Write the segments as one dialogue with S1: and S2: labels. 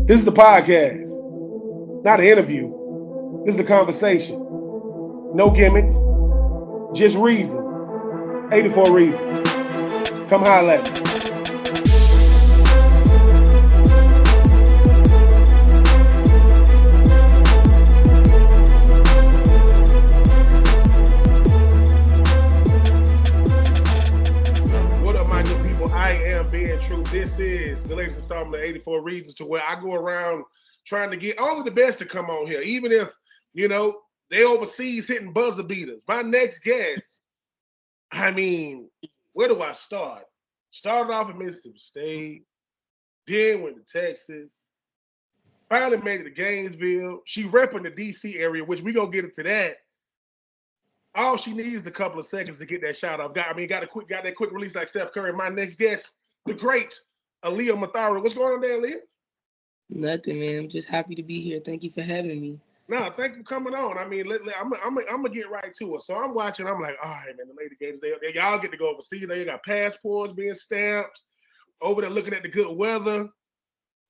S1: This is the podcast, not an interview. This is a conversation. No gimmicks, just reasons. 84 reasons. Come holler at me. What up, my good people? I am being true. This is the latest installment of 84 Reasons, to where I go around trying to get all of the best to come on here, even if, they overseas hitting buzzer beaters. My next guest, where do I start? Started off in Mississippi State, then went to Texas, finally made it to Gainesville. She repping the DC area, which we gonna get into that. All she needs is a couple of seconds to get that shot off. Got that quick release like Steph Curry. My next guest, the great Aliyah Matharu. What's going on there, Aliyah?
S2: Nothing, man. I'm just happy to be here. Thank you for having me.
S1: No, thanks for coming on. I'm gonna get right to it. So I'm watching. I'm like, all right, man. The Lady Gators, they y'all get to go overseas. They got passports being stamped. Over there looking at the good weather.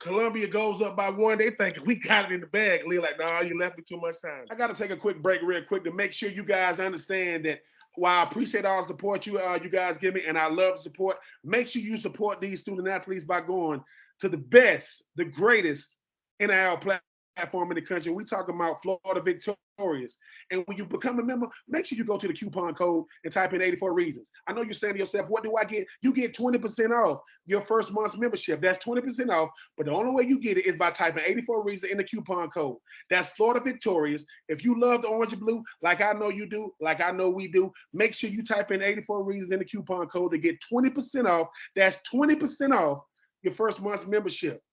S1: Columbia goes up by 1. They thinking we got it in the bag. Lee like, nah, you left me too much time. I got to take a quick break real quick to make sure you guys understand that while I appreciate all the support you guys give me, and I love the support, make sure you support these student athletes by going to the best, the greatest NIL platform in the country. We talking about Florida Victorious. And when you become a member, make sure you go to the coupon code and type in 84 reasons. I know you're saying to yourself, what do I get? You get 20% off your first month's membership. That's 20% off. But the only way you get it is by typing 84 reasons in the coupon code. That's Florida Victorious. If you love the orange and blue, like I know you do, like I know we do, make sure you type in 84 reasons in the coupon code to get 20% off. That's 20% off your first month's membership.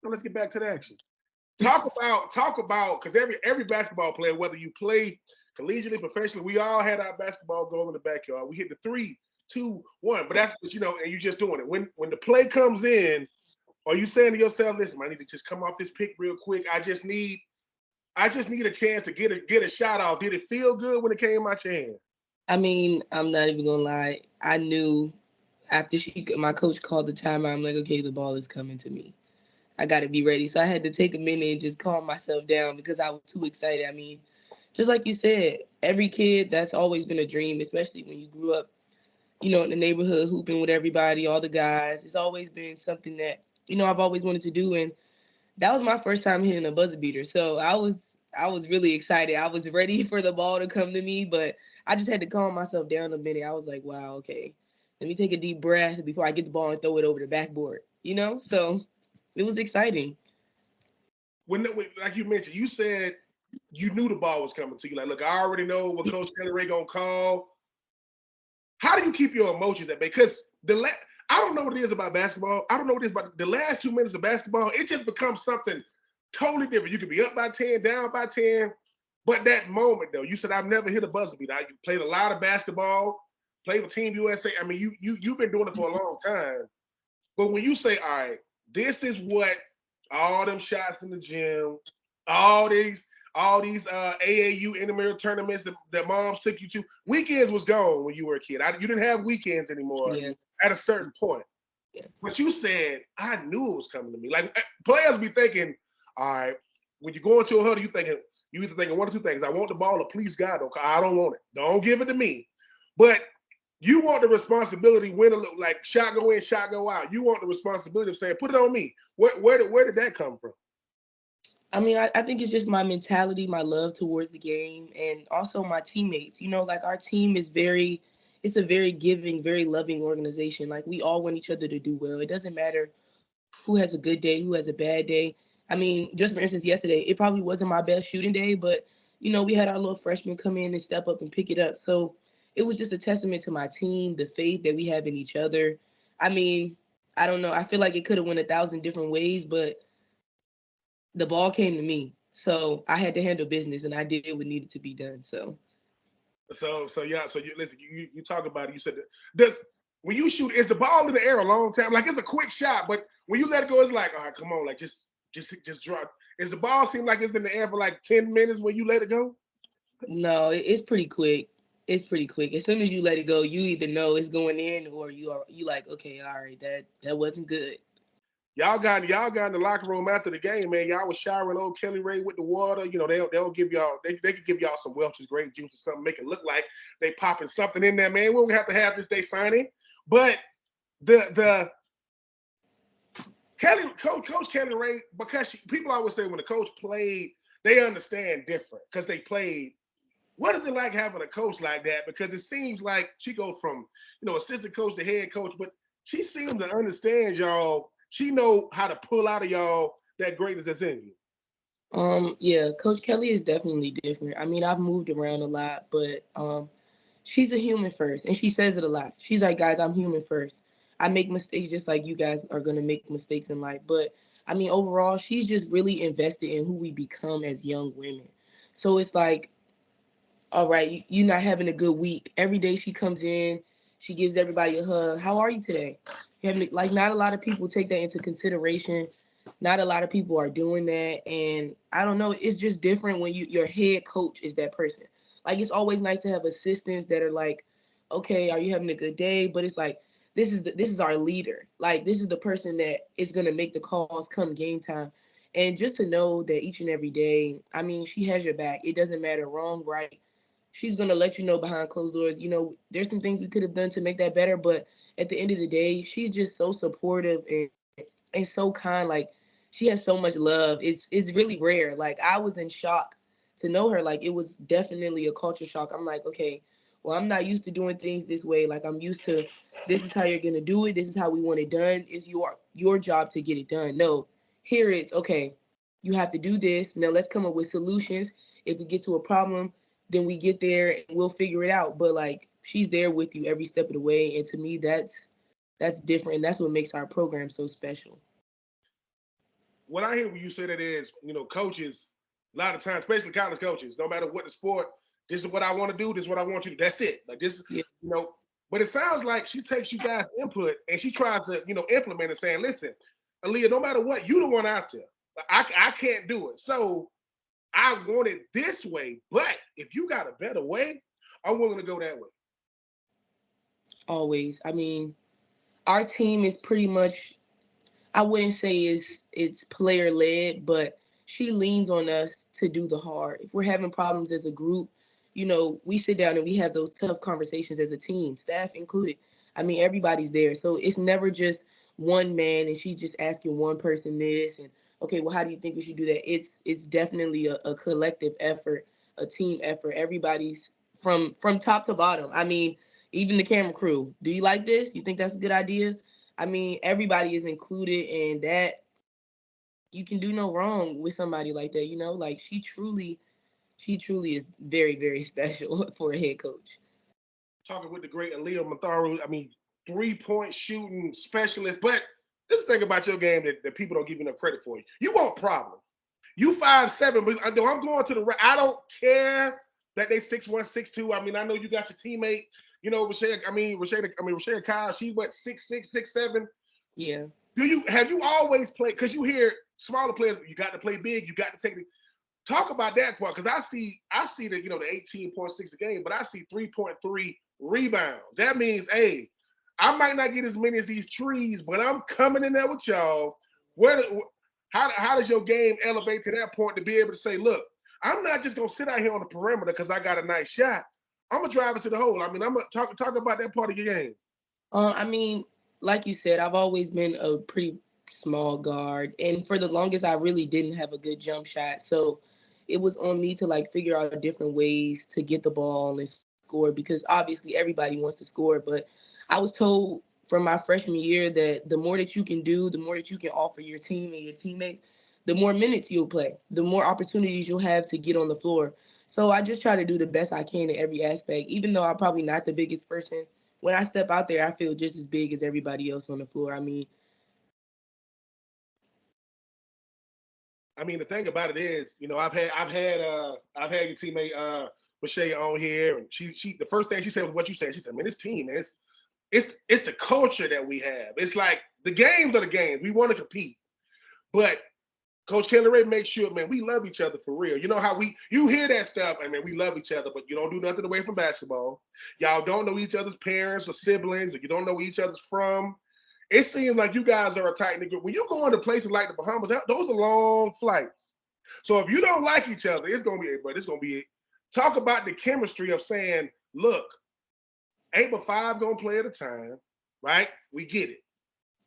S1: Now let's get back to the action. Talk about, because every basketball player, whether you play collegiately, professionally, we all had our basketball goal in the backyard. We hit the 3, 2, 1. But that's what and you're just doing it. When the play comes in, are you saying to yourself, listen, I need to just come off this pick real quick. I just need a chance to get a shot off. Did it feel good when it came out your hand?
S2: I'm not even gonna lie. I knew after my coach called the timeout, I'm like, okay, the ball is coming to me. I got to be ready. So I had to take a minute and just calm myself down because I was too excited. Just like you said, every kid, that's always been a dream, especially when you grew up, in the neighborhood, hooping with everybody, all the guys. It's always been something that, I've always wanted to do. And that was my first time hitting a buzzer beater. So I was really excited. I was ready for the ball to come to me, but I just had to calm myself down a minute. I was like, wow, okay, let me take a deep breath before I get the ball and throw it over the backboard, So it was exciting.
S1: When like you mentioned, you said you knew the ball was coming to you. Like, look, I already know what Coach Kelly Ray gonna call. How do you keep your emotions at bay? Because I don't know what it is about basketball. I don't know what it is about the last 2 minutes of basketball. It just becomes something totally different. You could be up by 10, down by 10. But that moment, though, you said I've never hit a buzzer beater. You played a lot of basketball, played with Team USA. You've been doing it for a long time. But when you say, all right, this is what all them shots in the gym, all these AAU intramural tournaments that moms took you to. Weekends was gone when you were a kid. You didn't have weekends anymore at a certain point.
S2: Yeah.
S1: But you said, I knew it was coming to me. Like, players be thinking, all right, when you go into a huddle, you either thinking one or two things. I want the ball, or please God, I don't want it. Don't give it to me. But you want the responsibility when like shot go in, shot go out. You want the responsibility of saying, put it on me. Where did that come from?
S2: I think it's just my mentality, my love towards the game, and also my teammates. Like our team is it's a very giving, very loving organization. Like we all want each other to do well. It doesn't matter who has a good day, who has a bad day. Just for instance, yesterday, it probably wasn't my best shooting day, but, we had our little freshmen come in and step up and pick it up. So it was just a testament to my team, the faith that we have in each other. I don't know. I feel like it could have went 1,000 different ways, but the ball came to me. So I had to handle business, and I did what needed to be done. So
S1: yeah. So you listen. You talk about it. You said when you shoot, is the ball in the air a long time? Like, it's a quick shot, but when you let it go, it's like, all right, come on, like just drop. Is the ball seem like it's in the air for like 10 minutes when you let it go?
S2: No, it's pretty quick. It's pretty quick. As soon as you let it go, you either know it's going in, or you like, okay, all right, that wasn't good.
S1: Y'all got in the locker room after the game, man. Y'all was showering old Kelly Ray with the water. You know, they'll give y'all they could give y'all some Welch's grape juice or something, make it look like they popping something in there, man. We don't have to have this day signing. But the Coach Kelly Ray, because people always say when the coach played, they understand different because they played. What is it like having a coach like that? Because it seems like she goes from, assistant coach to head coach, but she seems to understand y'all. She know how to pull out of y'all that greatness that's in you.
S2: Yeah, Coach Kelly is definitely different. I mean, I've moved around a lot, but she's a human first, and she says it a lot. She's like, guys, I'm human first. I make mistakes just like you guys are gonna make mistakes in life. But I mean, overall, she's just really invested in who we become as young women. So it's like, all right, you're not having a good week. Every day she comes in, she gives everybody a hug. How are you today? You having, like, not a lot of people take that into consideration. Not a lot of people are doing that, and I don't know. It's just different when your head coach is that person. Like, it's always nice to have assistants that are like, okay, are you having a good day? But it's like, this is our leader. Like, this is the person that is gonna make the calls come game time. And just to know that each and every day, I mean, she has your back. It doesn't matter wrong, right. She's gonna let you know behind closed doors. You know, there's some things we could have done to make that better, but at the end of the day, she's just so supportive and so kind. Like, she has so much love. It's really rare. Like, I was in shock to know her. Like, it was definitely a culture shock. I'm like, okay, well, I'm not used to doing things this way. Like, I'm used to, this is how you're gonna do it. This is how we want it done. It's your job to get it done. No, here it's okay. You have to do this. Now let's come up with solutions. If we get to a problem, then we get there and we'll figure it out. But like, she's there with you every step of the way. And to me, that's different. And that's what makes our program so special.
S1: What I hear when you say that is, coaches, a lot of times, especially college coaches, no matter what the sport, this is what I want to do, this is what I want you to do. That's it. Like this,
S2: Yeah.
S1: But it sounds like she takes you guys' input and she tries to, implement it, saying, listen, Aliyah, no matter what, you the one out there. I can't do it. So I want it this way, but if you got a better way, I'm willing to go that way.
S2: Always. I mean, our team is pretty much, I wouldn't say it's player led, but she leans on us to do the hard. If we're having problems as a group, we sit down and we have those tough conversations as a team, staff included. I mean, everybody's there. So it's never just one man and she's just asking one person this and okay, well, how do you think we should do that? It's definitely a collective effort, a team effort. Everybody's from top to bottom. I mean, even the camera crew. Do you like this? You think that's a good idea? I mean, everybody is included, and that you can do no wrong with somebody like that. Like she truly is very, very special for a head coach.
S1: Talking with the great Aliyah Matharu, I mean, 3-point shooting specialist. But this is the thing about your game that people don't give you enough credit for. You want problems. You 5'7", but I know I'm going to the. I don't care that they 6'1", 6'2". I mean, I know you got your teammate. Rashada Kyle. She what 6'6", 6'7".
S2: Yeah.
S1: Have you always played? Because you hear smaller players, you got to play big. You got to take the. Talk about that part because I see the the 18.6 a game, but I see 3.3 rebounds. That means, hey, I might not get as many as these trees, but I'm coming in there with y'all. How does your game elevate to that point to be able to say, look, I'm not just gonna sit out here on the perimeter because I got a nice shot. I'm gonna drive it to the hole. I mean, I'm gonna talk about that part of your game.
S2: I mean, like you said, I've always been a pretty small guard, and for the longest, I really didn't have a good jump shot. So it was on me to like figure out different ways to get the ball and score because obviously everybody wants to score. But I was told from my freshman year that the more that you can do, the more that you can offer your team and your teammates, the more minutes you'll play, the more opportunities you'll have to get on the floor. So I just try to do the best I can in every aspect, even though I'm probably not the biggest person. When I step out there, I feel just as big as everybody else on the floor. I mean,
S1: I mean, the thing about it is, I've had your teammate Michelle on here, and she the first thing she said was what you said. She said, "Man, this team, man, it's the culture that we have. It's like the games are the games. We want to compete, but Coach Kelly Ray makes sure, man, we love each other for real. You know how you hear that stuff, and man, we love each other, but you don't do nothing away from basketball. Y'all don't know each other's parents or siblings, or you don't know where each other's from. it seems like you guys are a tight knit group. When you go into places like the Bahamas, those are long flights. So if you don't like each other, it's gonna be. Talk about the chemistry of saying, look, ain't but 5 gonna play at a time, right? We get it.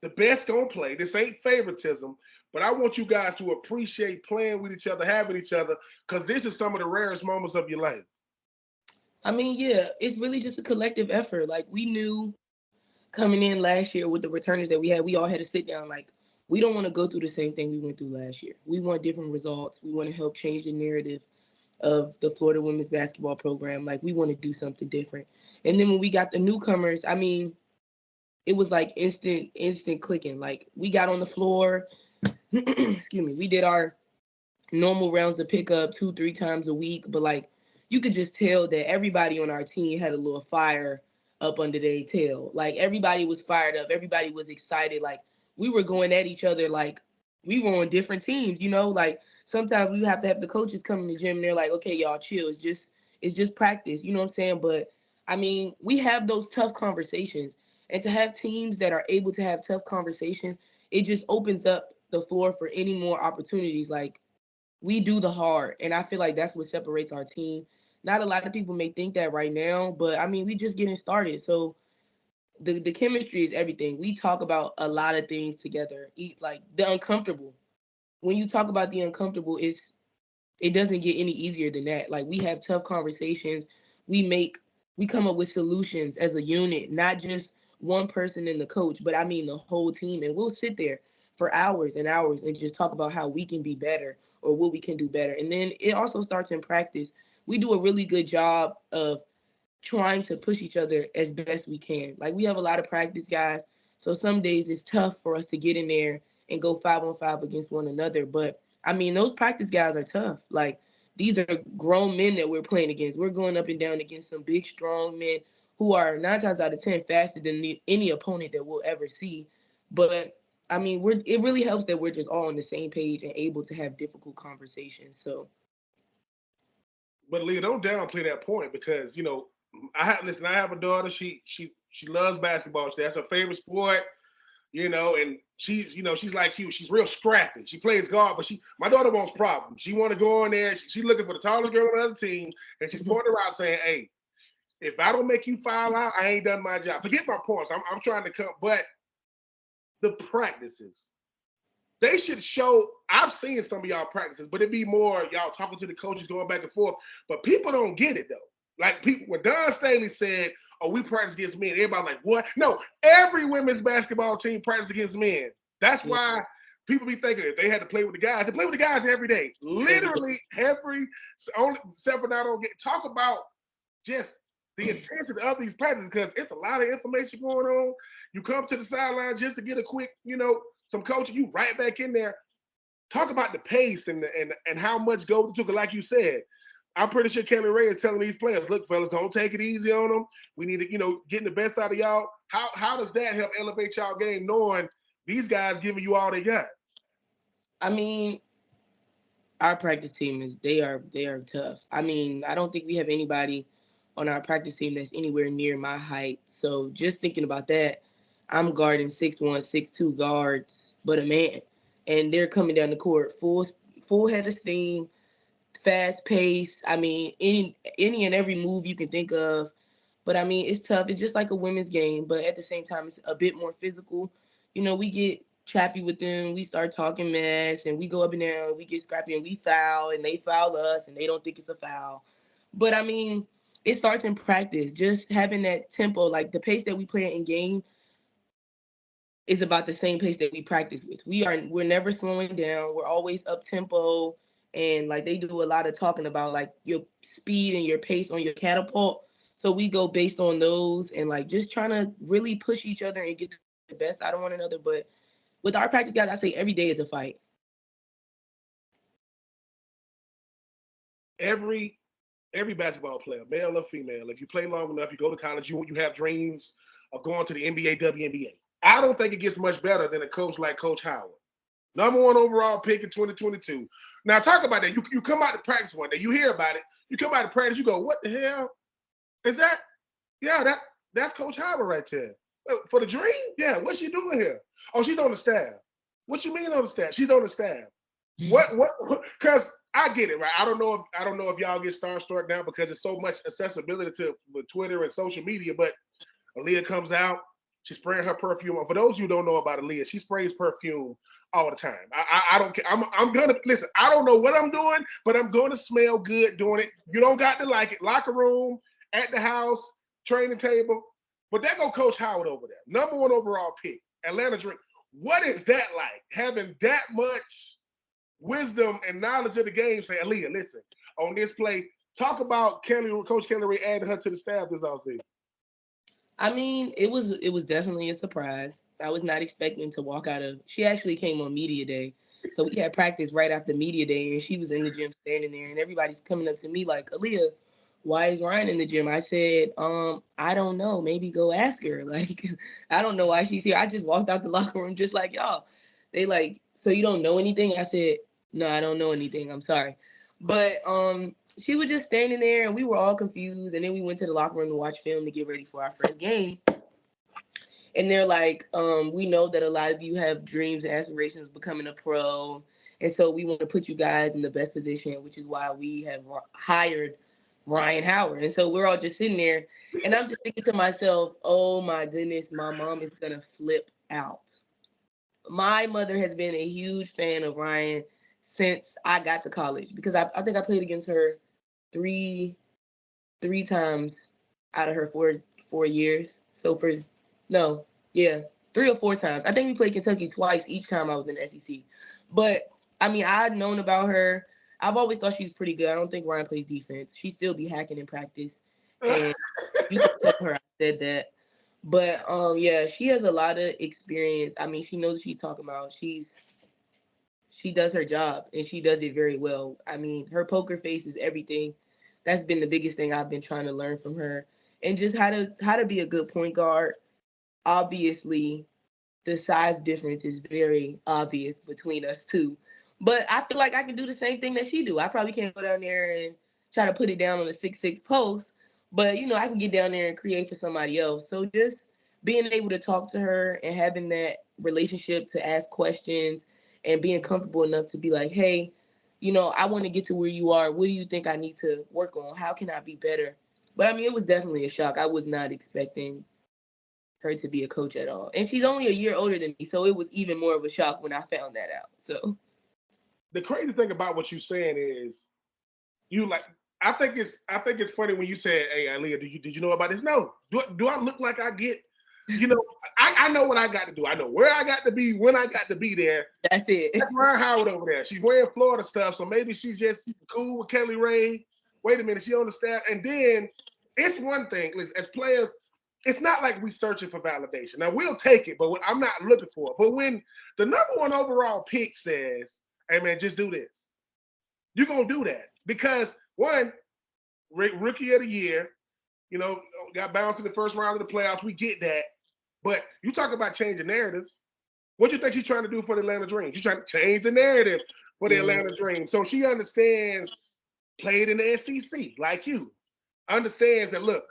S1: The best gonna play. This ain't favoritism, but I want you guys to appreciate playing with each other, having each other, because this is some of the rarest moments of your life.
S2: I mean, yeah, it's really just a collective effort. Like, we knew coming in last year with the returners that we all had to sit down. Like, we don't want to go through the same thing we went through last year. We want different results. We want to help change the narrative of the Florida women's basketball program. Like, we want to do something different. And then when we got the newcomers, I mean, it was like instant clicking. Like, we got on the floor, excuse me, we did our normal rounds to pick up 2-3 times a week, but like, you could just tell that everybody on our team had a little fire up under their tail. Like, everybody was fired up, everybody was excited. Like, we were going at each other like we were on different teams, you know. Like, sometimes we have to have the coaches come in the gym and they're like, okay, y'all chill, it's just practice, you know what I'm saying? But I mean, we have those tough conversations, and to have teams that are able to have tough conversations, it just opens up the floor for any more opportunities. Like, we do the hard, and I feel like that's what separates our team. Not a lot of people may think that right now, but I mean, we just getting started. So the chemistry is everything. We talk about a lot of things together. Like, the uncomfortable. When you talk about the uncomfortable, it doesn't get any easier than that. Like, we have tough conversations. We come up with solutions as a unit, not just one person and the coach, but I mean the whole team. And we'll sit there for hours and hours and just talk about how we can be better or what we can do better. And then it also starts in practice. We do a really good job of trying to push each other as best we can. Like, we have a lot of practice guys, so some days it's tough for us to get in there and go 5-on-5 against one another. But I mean, those practice guys are tough. Like, these are grown men that we're playing against. We're going up and down against some big, strong men who are 9 times out of 10 faster than any opponent that we'll ever see. But I mean, it really helps that we're just all on the same page and able to have difficult conversations. So,
S1: But Leah, don't downplay that point because I have a daughter. She loves basketball. That's her favorite sport. And she's like you. She's real scrappy. She plays guard, but my daughter wants problems. She want to go in there. She's looking for the tallest girl on the other team, and she's pointing around saying, "Hey, if I don't make you foul out, I ain't done my job." Forget my points. I'm trying to come, but the practices, they should show. I've seen some of y'all practices, but it'd be more y'all talking to the coaches, going back and forth. But people don't get it though. Like, people, when Don Staley said, "Oh, we practice against men," everybody like, "What?" No, every women's basketball team practice against men. That's why people be thinking if they had to play with the guys, they play with the guys every day. Literally only except for now don't get talk about just the intensity of these practices, because it's a lot of information going on. You come to the sideline just to get a quick, some coaching, you right back in there. Talk about the pace and how much goes into it. Like you said, I'm pretty sure Kelly Ray is telling these players, "Look, fellas, don't take it easy on them. We need to, getting the best out of y'all." How does that help elevate y'all game, knowing these guys giving you all they got?
S2: I mean, our practice team they are tough. I mean, I don't think we have anybody on our practice team that's anywhere near my height. So just thinking about that, I'm guarding 6'1", 6'2" guards, but a man, and they're coming down the court full head of steam, fast pace. I mean, any and every move you can think of. But I mean, it's tough. It's just like a women's game, but at the same time, it's a bit more physical. We get chappy with them. We start talking mess, and we go up and down. We get scrappy, and we foul, and they foul us, and they don't think it's a foul. But I mean, it starts in practice. Just having that tempo, like the pace that we play in game, is about the same pace that we practice with. We're never slowing down. We're always up tempo, and like, they do a lot of talking about like your speed and your pace on your catapult. So we go based on those, and like, just trying to really push each other and get the best out of one another. But with our practice guys, I say every day is a fight.
S1: Every basketball player, male or female, if you play long enough, you go to college, you have dreams of going to the NBA, WNBA. I don't think it gets much better than a coach like Coach Howard. #1 overall pick in 2022. Now, talk about that. You come out to practice one day, you hear about it, you come out to practice, you go, "What the hell is that?" Yeah, that's Coach Howard right there. For the dream? Yeah. What's she doing here? Oh, she's on the staff. What you mean on the staff? She's on the staff. What? Because I get it, right? I don't know if y'all get starstruck now because there's so much accessibility to Twitter and social media. But Aliyah comes out, she's spraying her perfume. For those of you who don't know about Aliyah, she sprays perfume all the time. I don't care. I'm gonna listen. I don't know what I'm doing, but I'm gonna smell good doing it. You don't got to like it. Locker room, at the house, training table. But there go Coach Howard over there, #1 overall pick, Atlanta Dream. What is that like? Having that much wisdom and knowledge of the game. Say, Aliyah, listen, on this play, talk about Coach Kelly Ray adding her to the staff this offseason.
S2: I mean, it was definitely a surprise. I was not expecting to walk out of. She actually came on media day, so we had practice right after media day, and she was in the gym standing there, and everybody's coming up to me like, Aliyah, why is Ryan in the gym? I said, I don't know. Maybe go ask her. Like, I don't know why she's here. I just walked out the locker room just like y'all. They like, so you don't know anything? I said, no, I don't know anything. I'm sorry, but she was just standing there, and we were all confused. And then we went to the locker room to watch film to get ready for our first game. And they're like, we know that a lot of you have dreams and aspirations of becoming a pro. And so we want to put you guys in the best position, which is why we have hired Ryan Howard. And so we're all just sitting there. And I'm just thinking to myself, oh my goodness, my mom is going to flip out. My mother has been a huge fan of Ryan since I got to college because I think I played against her three times out of her four years. So for no, yeah, 3 or 4 times. I think we played Kentucky twice each time I was in the SEC. But I mean, I'd known about her. I've always thought she was pretty good. I don't think Ryan plays defense. She still be hacking in practice. And you can tell her I said that. But yeah, she has a lot of experience. I mean, she knows what she's talking about. She does her job and she does it very well. I mean, her poker face is everything. That's been the biggest thing I've been trying to learn from her. And just how to be a good point guard. Obviously, the size difference is very obvious between us two. But I feel like I can do the same thing that she do. I probably can't go down there and try to put it down on a 6'6" post, but I can get down there and create for somebody else. So just being able to talk to her and having that relationship to ask questions and being comfortable enough to be like, hey, I want to get to where you are. What do you think I need to work on? How can I be better? But I mean, it was definitely a shock. I was not expecting her to be a coach at all. And she's only a year older than me, so it was even more of a shock when I found that out. So
S1: the crazy thing about what you're saying is you like I think it's funny when you said, hey Aliyah, did you know about this? No. Do I look like I get I know what I got to do. I know where I got to be, when I got to be there.
S2: That's it.
S1: That's Ryan Howard over there. She's wearing Florida stuff, so maybe she's just cool with Kelly Ray. Wait a minute, she on the staff. And then it's one thing, listen, as players, it's not like we searching for validation. Now we'll take it, but I'm not looking for it. But when the #1 overall pick says, hey man, just do this, you're gonna do that. Because one, rookie of the year, got bounced in the first round of the playoffs. We get that. But you talk about changing narratives. What do you think she's trying to do for the Atlanta Dream? She's trying to change the narrative for the Atlanta Dream. So she understands, played in the SEC like you, understands that, look,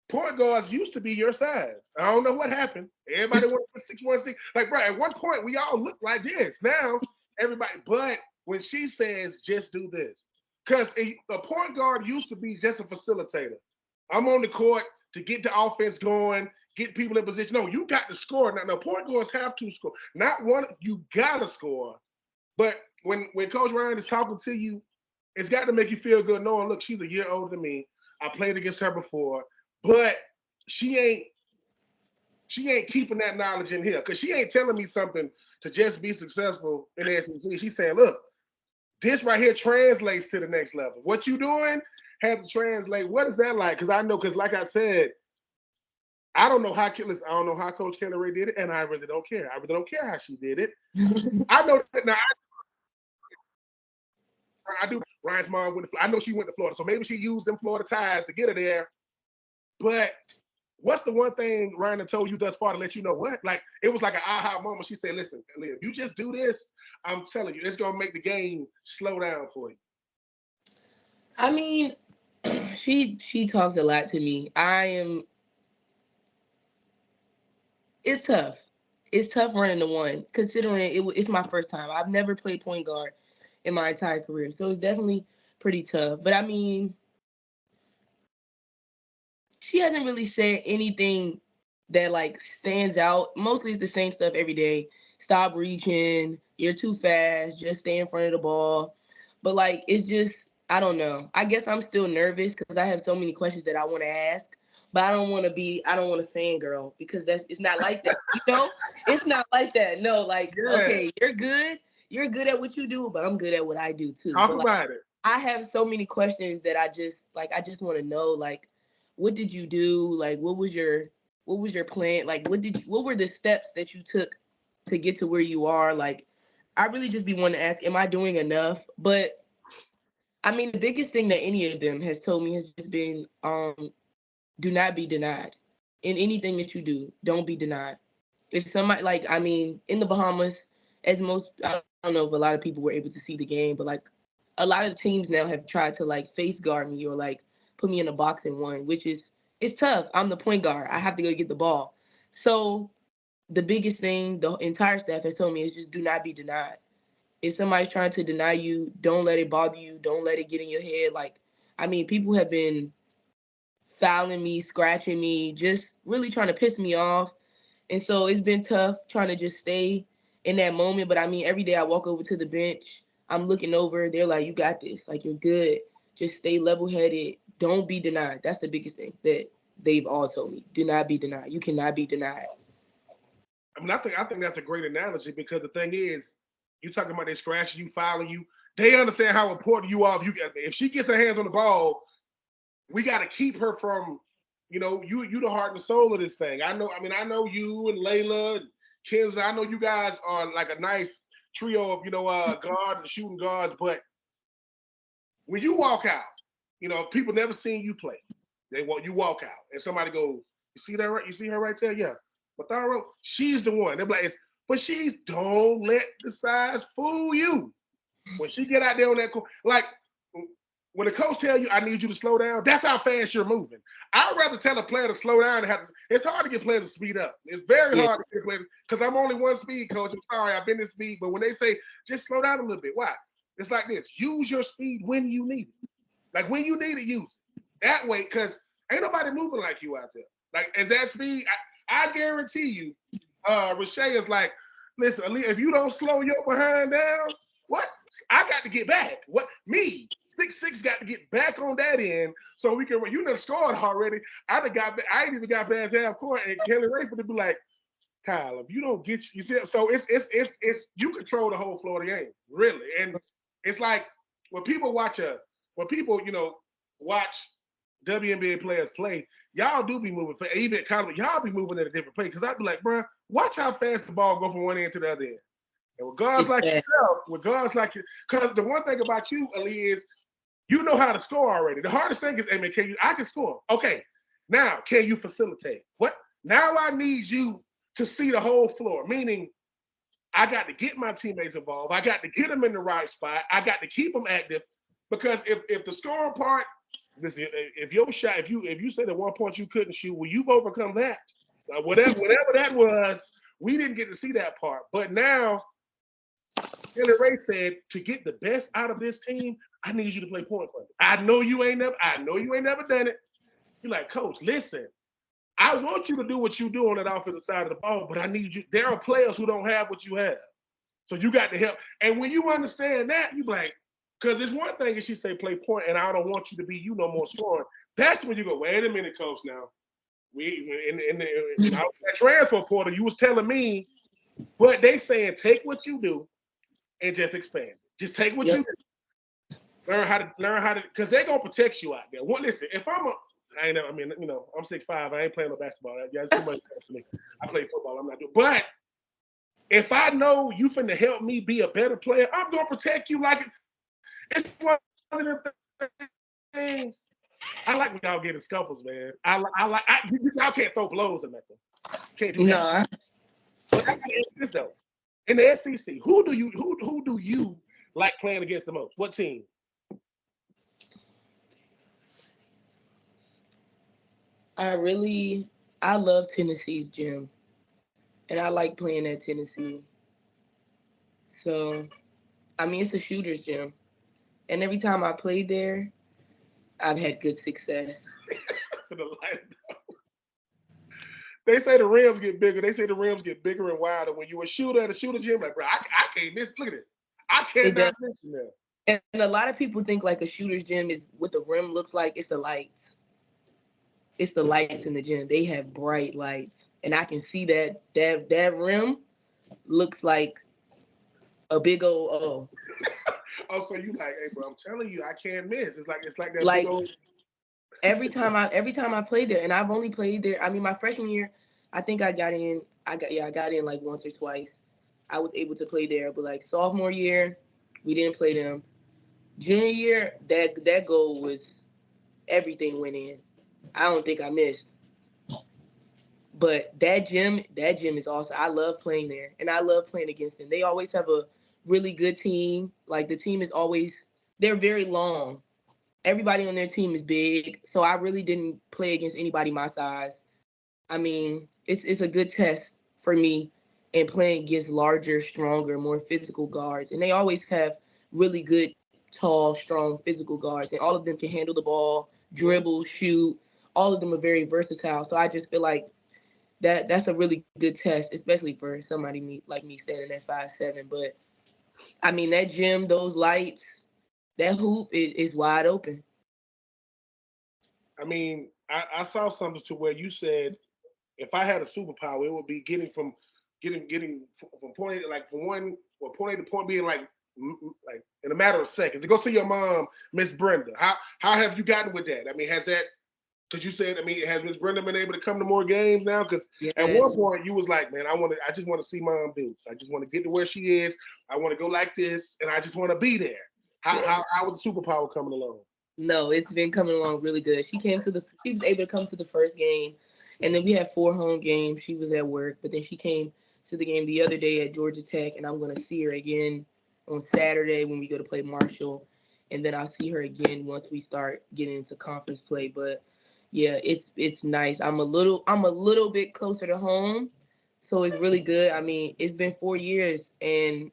S1: point guards used to be your size. I don't know what happened. Everybody went for 6'1", like, bro, at one point we all looked like this. Now everybody, but when she says just do this, because a point guard used to be just a facilitator. I'm on the court to get the offense going, get people in position. No, you got to score. Now point guards have to score. Not one, you gotta score. But when Coach Ryan is talking to you, it's got to make you feel good knowing, look, she's a year older than me. I played against her before, but she ain't keeping that knowledge in here because she ain't telling me something to just be successful in the SEC. She's saying, look, this right here translates to the next level. What you doing has to translate. What is that like? Because like I said, I don't know how Coach Kelly Ray did it, and I really don't care. I really don't care how she did it. I know that now. I do. Ryan's mom went to Florida. I know she went to Florida, so maybe she used them Florida ties to get her there. But what's the one thing Ryan told you thus far to let you know what? Like, it was like an aha moment. She said, listen, if you just do this, I'm telling you, it's going to make the game slow down for you.
S2: I mean, she talks a lot to me. It's tough. It's tough running the one, considering it's my first time. I've never played point guard in my entire career, so it's definitely pretty tough. But I mean, she hasn't really said anything that like stands out. Mostly it's the same stuff every day. Stop reaching. You're too fast. Just stay in front of the ball. But like it's just I don't know. I guess I'm still nervous because I have so many questions that I want to ask. But I don't want to fangirl because it's not like that. It's not like that. No, like,
S1: Yeah.
S2: okay, you're good. You're good at what you do, but I'm good at what I do too.
S1: Talk
S2: But like,
S1: about it.
S2: I have so many questions that I just want to know, like, what did you do? Like, what was your plan? Like, what were the steps that you took to get to where you are? Like, I really just be wanting to ask, am I doing enough? But I mean, the biggest thing that any of them has told me has just been, do not be denied in anything that you do. Don't be denied. If somebody like, I mean, in the Bahamas, as most, I don't know if a lot of people were able to see the game, but like a lot of teams now have tried to like face guard me or like put me in a box and one, which is it's tough. I'm the point guard. I have to go get the ball. So the biggest thing the entire staff has told me is just do not be denied. If somebody's trying to deny you, don't let it bother you. Don't let it get in your head. Like, I mean, people have been fouling me, scratching me, just really trying to piss me off. And so it's been tough trying to just stay in that moment. But I mean, every day I walk over to the bench, I'm looking over, they're like, you got this. Like, you're good. Just stay level headed. Don't be denied. That's the biggest thing that they've all told me. Do not be denied. You cannot be denied.
S1: I mean, I think that's a great analogy because the thing is, you talking about they scratching you, fouling you. They understand how important you are. If she gets her hands on the ball, we got to keep her from, you the heart and soul of this thing. I know. I mean, I know you and Layla and Kenza. I know you guys are like a nice trio of guards and shooting guards. But when you walk out, people never seen you play. You walk out and somebody goes, "You see that right? You see her right there? Yeah, Matharu, she's the one." They're like, but don't let the size fool you. When she get out there on that court, like when the coach tell you, "I need you to slow down," that's how fast you're moving. I'd rather tell a player to slow down and have to. It's hard to get players to speed up. It's very hard to get players because I'm only one speed coach. I'm sorry, I've been this speed, but when they say just slow down a little bit, why? It's like this: use your speed when you need it. Like when you need it, use it. That way, because ain't nobody moving like you out there. Like as that speed, I guarantee you, Rashay is like, listen, Aliyah, if you don't slow your behind down, what? I got to get back. What? Me, 6'6", got to get back on that end so we can. You done scored already. I ain't even got past half court, and Kelly Rayford to be like, Kyle, if you don't get you see, so it's you control the whole floor of the game, really, and it's like when people watch watch WNBA players play, y'all do be moving. Even at college, y'all be moving at a different pace. Because I'd be like, bro, watch how fast the ball go from one end to the other end. And with guys like yourself, because the one thing about you, Ali, is you know how to score already. The hardest thing is, I can score. Okay, now can you facilitate? What? Now I need you to see the whole floor, meaning I got to get my teammates involved. I got to get them in the right spot. I got to keep them active because if the scoring part, listen, if your shot, if you said at one point you couldn't shoot, well, you've overcome that. Whatever that was, we didn't get to see that part. But now, Kelly Ray said, to get the best out of this team, I need you to play point for me. I know you ain't never done it. You're like, Coach, listen, I want you to do what you do on that offensive side of the ball, but I need you. There are players who don't have what you have. So you got to help. And when you understand that, you be like, because there's one thing if she say play point and I don't want you to be no more scoring. That's when you go, wait a minute, Coach, now. In that transfer portal, you was telling me, but they saying take what you do and just expand it. Just take what you do. Learn how to, because they're gonna protect you out there. Well, listen, if I'm I'm 6'5", I ain't playing no basketball. That's too much for me. I play football, I'm not doing. But if I know you finna help me be a better player, I'm gonna protect you like it's one of the things. I like when y'all get in scuffles, man. Y'all can't throw blows or nothing. Can't do that.
S2: No.
S1: But I gotta ask this though. In the SEC, who do you like playing against the most? What team?
S2: I love Tennessee's gym. and I like playing at Tennessee. So, I mean, it's a shooter's gym. And every time I played there, I've had good success.
S1: For the light. They say the rims get bigger. They say the rims get bigger and wider. When you a shooter at a shooter gym, like, bro, I can't miss. Look at this. I cannot miss them.
S2: And a lot of people think like a shooter's gym is what the rim looks like. It's the lights. It's the lights in the gym. They have bright lights. And I can see that rim looks like a big old O.
S1: Oh, so you like, hey, bro, I'm telling you, I can't miss. It's like that
S2: like
S1: big old.
S2: every time I played there, and I've only played there. I mean, my freshman year, I think I got in. I got in like once or twice. I was able to play there, but like sophomore year, we didn't play them. Junior year, that goal was everything went in. I don't think I missed. But that gym is awesome. I love playing there, and I love playing against them. They always have a really good team. Like the team is always, they're very long. Everybody on their team is big, so I really didn't play against anybody my size. I mean, it's a good test for me in playing against larger, stronger, more physical guards, and they always have really good, tall, strong physical guards, and all of them can handle the ball, dribble, shoot. All of them are very versatile. So I just feel like that's a really good test, especially for somebody like me standing at 5'7". But I mean, that gym, those lights, that hoop is wide open.
S1: I mean, I saw something to where you said if I had a superpower, it would be getting from point like from one or point A to point B in like in a matter of seconds. To go see your mom, Miss Brenda. How have you gotten with that? I mean, has that? Because you said, I mean, has Miss Brenda been able to come to more games now? Because at one point you was like, man, I just want to see Mom Dukes. I just want to get to where she is. I want to go like this, and I just want to be there. How was the superpower coming along?
S2: No, it's been coming along really good. She was able to come to the first game, and then we had 4 home games. She was at work, but then she came to the game the other day at Georgia Tech, and I'm gonna see her again on Saturday when we go to play Marshall, and then I'll see her again once we start getting into conference play. But yeah, it's nice. I'm a little bit closer to home, so it's really good. I mean, it's been 4 years, and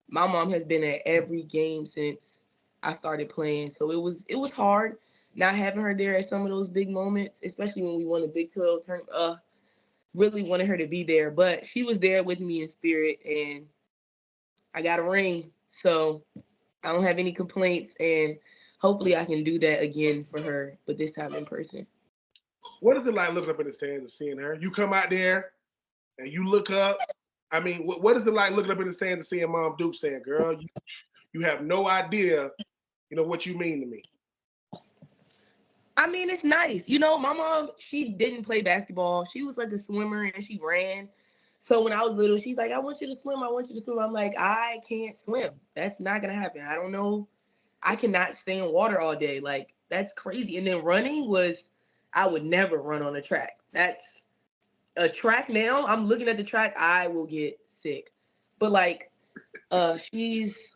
S2: my mom has been at every game since I started playing. So it was hard not having her there at some of those big moments, especially when we won the Big 12 tournament. Really wanted her to be there, but she was there with me in spirit, and I got a ring. So I don't have any complaints, and hopefully I can do that again for her, but this time in person.
S1: What is it like looking up in the stands and seeing her? You come out there and you look up. I mean, what is it like looking up in the stands and seeing Mom Duke saying, girl, you have no idea, what you mean to me.
S2: I mean, it's nice. My mom, she didn't play basketball. She was like a swimmer and she ran. So when I was little, she's like, I want you to swim. I want you to swim. I'm like, I can't swim. That's not going to happen. I don't know. I cannot stay in water all day. Like, that's crazy. And then running I would never run on a track. That's a track now. I'm looking at the track. I will get sick. But like, she's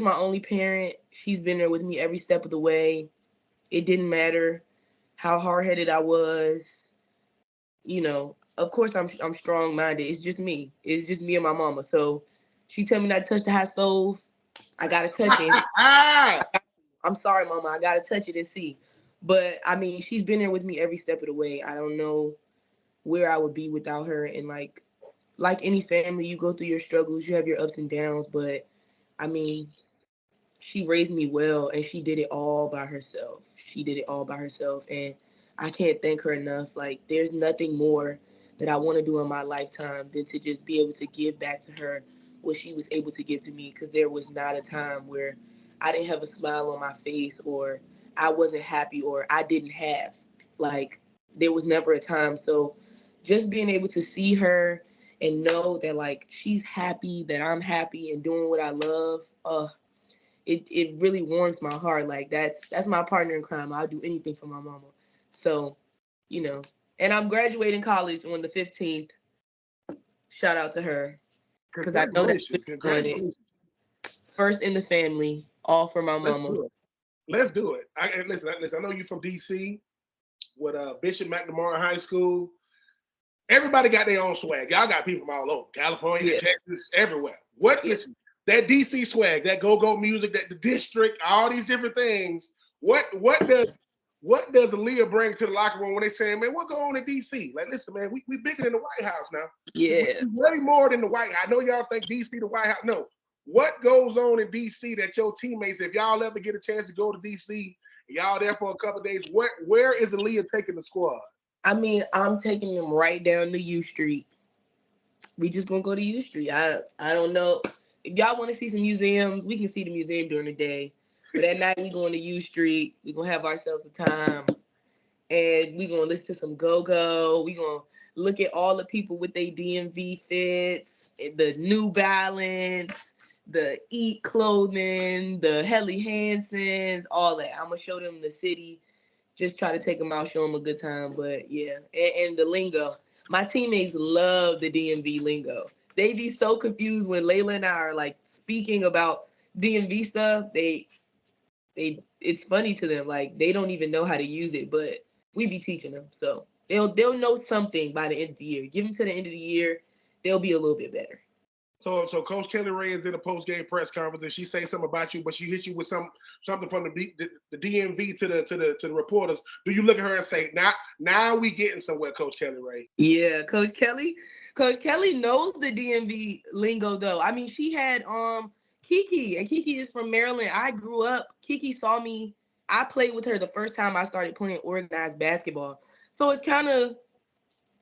S2: my only parent. She's been there with me every step of the way. It didn't matter how hard-headed I was. Of course I'm strong-minded. It's just me. It's just me and my mama. So she tell me not to touch the hot stove. I gotta touch it. I'm sorry, mama. I gotta touch it and see. But I mean, she's been there with me every step of the way. I don't know where I would be without her. And like any family, you go through your struggles, you have your ups and downs. But I mean, she raised me well, and she did it all by herself. And I can't thank her enough. Like, there's nothing more that I want to do in my lifetime than to just be able to give back to her what she was able to give to me, because there was not a time where I didn't have a smile on my face, or I wasn't happy, or I didn't have. Like, there was never a time. So just being able to see her and know that, like, she's happy, that I'm happy and doing what I love, it really warms my heart. Like, that's my partner in crime. I'll do anything for my mama. So, and I'm graduating college on the 15th. Shout out to her, because I know that
S1: Congratulations.
S2: First in the family, all for my mama.
S1: Let's do it. Listen, I know you're from DC with Bishop McNamara High School. Everybody got their own swag. Y'all got people from all over, California, Texas, everywhere. Listen, that DC swag, that go-go music, that the district, all these different things. What does Aliyah bring to the locker room when they say, man, what go on in DC? Like, listen, man, we bigger than the White House now.
S2: Yeah.
S1: We way more than the White House. I know y'all think DC the White House. No. What goes on in DC that your teammates, if y'all ever get a chance to go to DC, y'all there for a couple of days, where is Aliyah taking the squad?
S2: I mean, I'm taking them right down to U Street. We just gonna go to U Street. I don't know. If y'all want to see some museums, we can see the museum during the day. But at night, we going to U Street. We gonna have ourselves a time, and we gonna listen to some go-go. We gonna look at all the people with their DMV fits, the New Balance, the Eat clothing, the Helly Hansons, all that. I'm gonna show them the city. Just try to take them out, show them a good time. But yeah, and the lingo. My teammates love the DMV lingo. They be so confused when Layla and I are like speaking about DMV stuff. It's funny to them. Like they don't even know how to use it, but we be teaching them. So they'll know something by the end of the year. Give them to the end of the year, they'll be a little bit better.
S1: So Coach Kelly Ray is in a post-game press conference and she say something about you, but she hit you with something from the DMV to the reporters. Do you look at her and say, now we getting somewhere, Coach Kelly Ray?
S2: Yeah, Coach Kelly knows the DMV lingo though. I mean, she had Kiki, and Kiki is from Maryland. I grew up. Kiki saw me. I played with her the first time I started playing organized basketball. So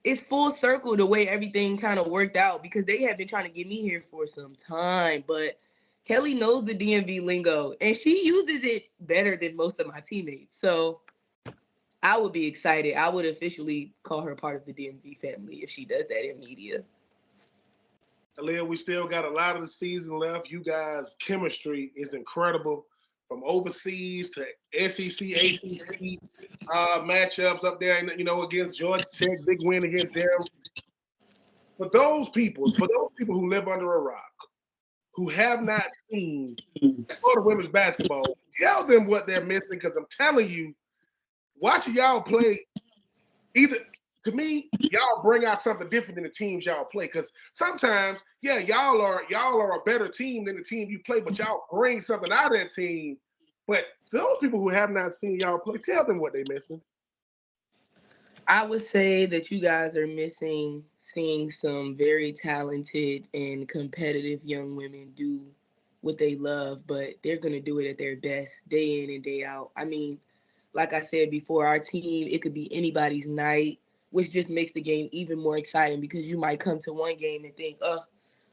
S2: it's full circle the way everything kind of worked out because they have been trying to get me here for some time. But Kelly knows the DMV lingo, and she uses it better than most of my teammates. So I would be excited. I would officially call her part of the DMV family if she does that in media.
S1: Aliyah, we still got a lot of the season left. You guys' chemistry is incredible. From overseas to SEC, ACC matchups up there, against Georgia Tech, big win against them. For those people who live under a rock, who have not seen Florida women's basketball, tell them what they're missing. Because I'm telling you, watching y'all play, to me, y'all bring out something different than the teams y'all play. Because sometimes, yeah, y'all are a better team than the team you play, but y'all bring something out of that team. But those people who have not seen y'all play, tell them what they're missing.
S2: I would say that you guys are missing seeing some very talented and competitive young women do what they love, but they're going to do it at their best day in and day out. I mean, like I said before, our team, it could be anybody's night, which just makes the game even more exciting because you might come to one game and think,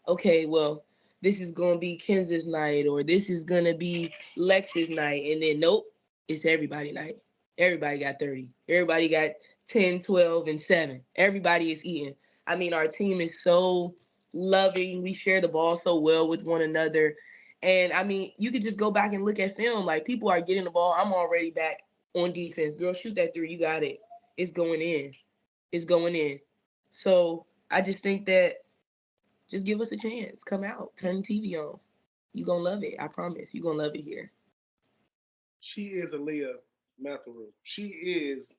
S2: okay, well, this is going to be Kenz's night or this is going to be Lex's night. And then, nope, it's everybody night. Everybody got 30. Everybody got 10, 12, and 7. Everybody is eating. I mean, our team is so loving. We share the ball so well with one another. And, I mean, you could just go back and look at film. Like, people are getting the ball. I'm already back on defense. Girl, shoot that 3. You got it. It's going in. It's going in. So, I just think that just give us a chance. Come out. Turn the TV on. You're going to love it. I promise. You're going to love it here.
S1: She is Aliyah Matharu. She is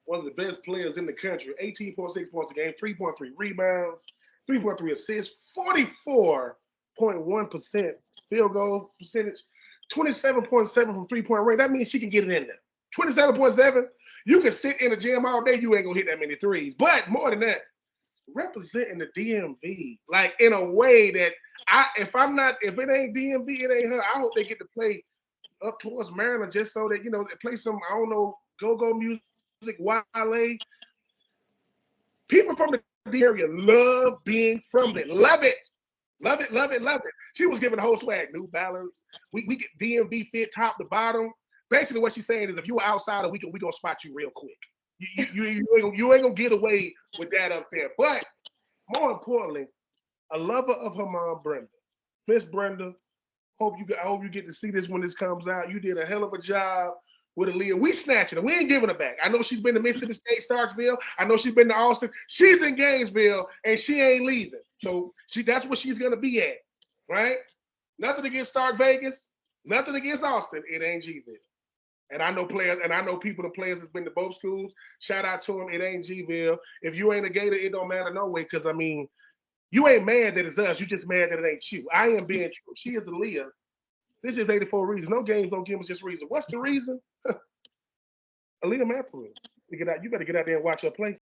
S1: one of the best players in the country. 18.6 points a game, 3.3 rebounds, 3.3 assists, 44.1% field goal percentage, 27.7 from three-point range. That means she can get it in there. 27.7. You can sit in the gym all day. You ain't gonna hit that many threes. But more than that, representing the DMV like in a way that if it ain't DMV, it ain't her. I hope they get to play up towards Maryland just so that they play some go-go music, Wale. People from the area love being from there. Love it. Love it, love it, love it. She was giving the whole swag, New Balance. We get DMV fit top to bottom. Basically, what she's saying is if you were outsider, we gonna spot you real quick. You ain't gonna get away with that up there. But more importantly, a lover of her mom, Brenda. Miss Brenda, I hope you get to see this when this comes out. You did a hell of a job with Aliyah. We snatching her. We ain't giving her back. I know she's been to Mississippi State, Starksville. I know she's been to Austin. She's in Gainesville, and she ain't leaving. So that's where she's gonna be at, right? Nothing against Stark Vegas. Nothing against Austin. It ain't Gville. And I know players, and I know people and players that's been to both schools. Shout out to them. It ain't G-Ville. If you ain't a Gator, it don't matter no way. Because I mean, you ain't mad that it's us. You just mad that it ain't you. I am being true. She is Aliyah. This is 84 reasons. No games, no games, just reason. What's the reason? Aliyah Matharu. You better get out there and watch her play.